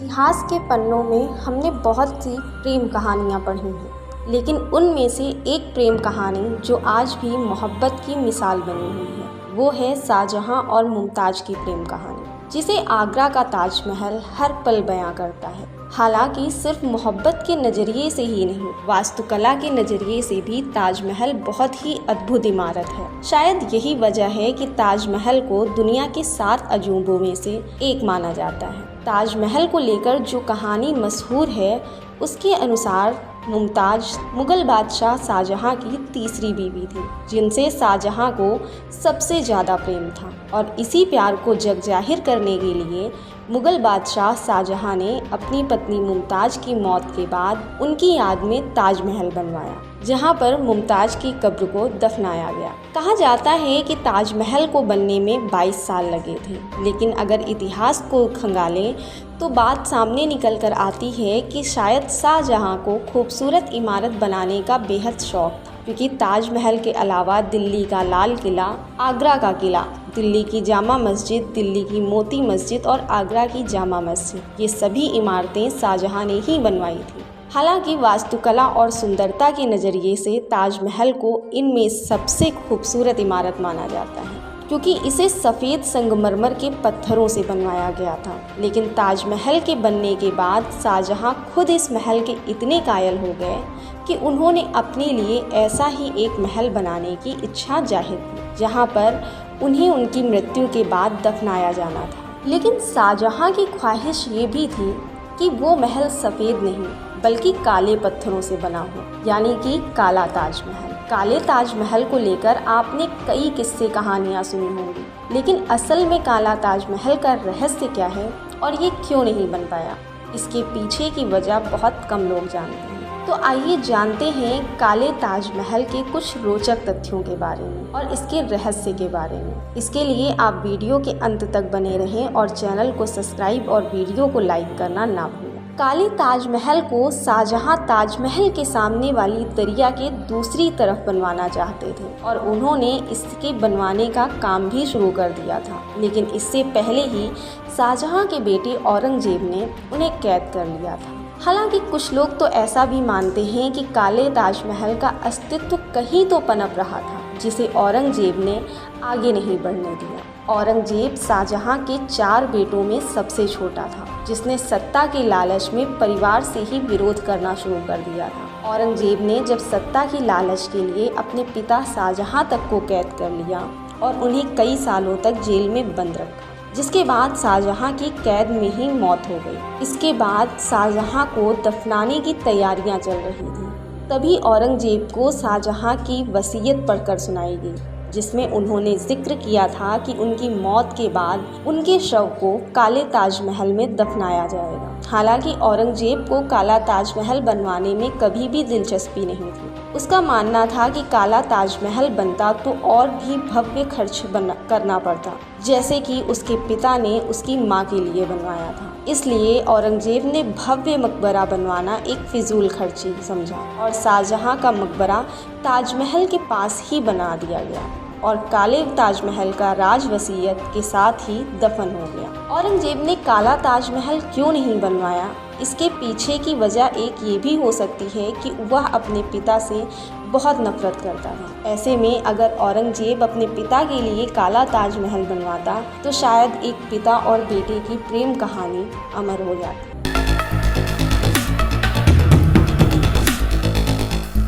इतिहास के पन्नों में हमने बहुत सी प्रेम कहानियाँ पढ़ी हैं, लेकिन उनमें से एक प्रेम कहानी जो आज भी मोहब्बत की मिसाल बनी हुई है वो है शाहजहां और मुमताज़ की प्रेम कहानी, जिसे आगरा का ताजमहल हर पल बयां करता है। हालांकि सिर्फ मोहब्बत के नज़रिए से ही नहीं, वास्तुकला के नज़रिए से भी ताजमहल बहुत ही अद्भुत इमारत है। शायद यही वजह है कि ताजमहल को दुनिया के 7 अजूबों में से एक माना जाता है। ताजमहल को लेकर जो कहानी मशहूर है उसके अनुसार मुमताज़ मुग़ल बादशाह शाहजहां की तीसरी बीवी थी, जिनसे शाहजहां को सबसे ज़्यादा प्रेम था और इसी प्यार को जग जाहिर करने के लिए मुग़ल बादशाह शाहजहां ने अपनी पत्नी मुमताज़ की मौत के बाद उनकी याद में ताजमहल बनवाया, जहां पर मुमताज़ की कब्र को दफनाया गया। कहा जाता है कि ताजमहल को बनने में 22 साल लगे थे, लेकिन अगर इतिहास को खंगालें तो बात सामने निकल कर आती है कि शायद शाहजहां को खूबसूरत इमारत बनाने का बेहद शौक़ था, क्योंकि ताजमहल के अलावा दिल्ली का लाल किला, आगरा का किला, दिल्ली की जामा मस्जिद, दिल्ली की मोती मस्जिद और आगरा की जामा मस्जिद, ये सभी इमारतें शाहजहां ने ही बनवाई थी। हालांकि वास्तुकला और सुंदरता के नज़रिए से ताजमहल को इनमें सबसे खूबसूरत इमारत माना जाता है, क्योंकि इसे सफ़ेद संगमरमर के पत्थरों से बनवाया गया था। लेकिन ताजमहल के बनने के बाद शाहजहां खुद इस महल के इतने कायल हो गए कि उन्होंने अपने लिए ऐसा ही एक महल बनाने की इच्छा जाहिर की, जहां पर उन्हें उनकी मृत्यु के बाद दफनाया जाना था। लेकिन शाहजहां की ख्वाहिश ये भी थी कि वो महल सफ़ेद नहीं बल्कि काले पत्थरों से बना हो, यानी कि काला ताजमहल। काले ताजमहल को लेकर आपने कई किस्से कहानियाँ सुनी होंगी, लेकिन असल में काला ताजमहल का रहस्य क्या है और ये क्यों नहीं बन पाया, इसके पीछे की वजह बहुत कम लोग जानते हैं। तो आइए जानते हैं काले ताजमहल के कुछ रोचक तथ्यों के बारे में और इसके रहस्य के बारे में। इसके लिए आप वीडियो के अंत तक बने रहें और चैनल को सब्सक्राइब और वीडियो को लाइक करना ना भूलें। काले ताजमहल को शाहजहां ताजमहल के सामने वाली दरिया के दूसरी तरफ बनवाना चाहते थे और उन्होंने इसके बनवाने का काम भी शुरू कर दिया था, लेकिन इससे पहले ही शाहजहां के बेटे औरंगजेब ने उन्हें कैद कर लिया था। हालांकि कुछ लोग तो ऐसा भी मानते हैं कि काले ताजमहल का अस्तित्व कहीं तो पनप रहा था, जिसे औरंगजेब ने आगे नहीं बढ़ने दिया। औरंगजेब शाहजहां के 4 बेटों में सबसे छोटा था, जिसने सत्ता के लालच में परिवार से ही विरोध करना शुरू कर दिया था। औरंगजेब ने जब सत्ता की लालच के लिए अपने पिता शाहजहां तक को कैद कर लिया और उन्हें कई सालों तक जेल में बंद रखा, जिसके बाद शाहजहां की कैद में ही मौत हो गई। इसके बाद शाहजहां को दफनाने की तैयारियां चल रही थी, तभी औरंगजेब को शाहजहां की वसीयत पढ़कर सुनाई गई, जिसमें उन्होंने जिक्र किया था कि उनकी मौत के बाद उनके शव को काले ताजमहल में दफनाया जाएगा। हालांकि औरंगजेब को काला ताजमहल बनवाने में कभी भी दिलचस्पी नहीं थी। उसका मानना था कि काला ताजमहल बनता तो और भी भव्य खर्च करना पड़ता, जैसे कि उसके पिता ने उसकी मां के लिए बनवाया था। इसलिए औरंगजेब ने भव्य मकबरा बनवाना एक फिजूल खर्ची समझा और शाहजहां का मकबरा ताजमहल के पास ही बना दिया गया और काले ताजमहल का राज वसीयत के साथ ही दफन हो गया। औरंगजेब ने काला ताजमहल क्यों नहीं बनवाया, इसके पीछे की वजह एक ये भी हो सकती है कि वह अपने पिता से बहुत नफरत करता था। ऐसे में अगर औरंगजेब अपने पिता के लिए काला ताजमहल बनवाता तो शायद एक पिता और बेटे की प्रेम कहानी अमर हो जाती।